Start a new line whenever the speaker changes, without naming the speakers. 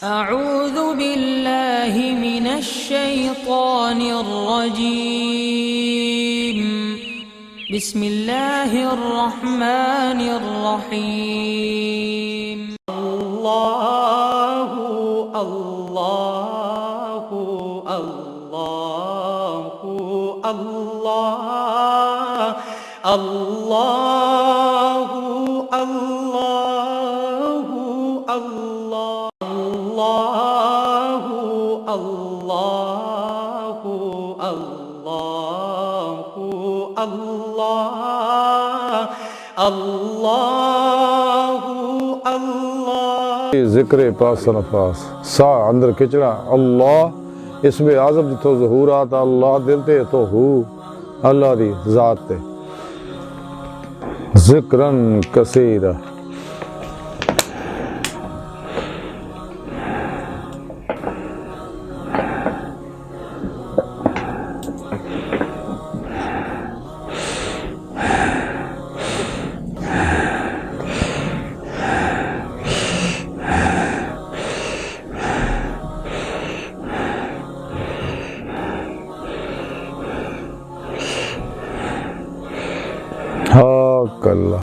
أعوذ بالله من الشيطان الرجيم. بسم الله الرحمن الرحيم.
الله الله الله الله الله الله الله الله الله الله الله الله
ذکر پاس نفاس سا اندر کچڑا اللہ اسم اعظم جتو ظہور آتا اللہ دل تے تو ہو اللہ دی ذات تے ذکرن کثیرہ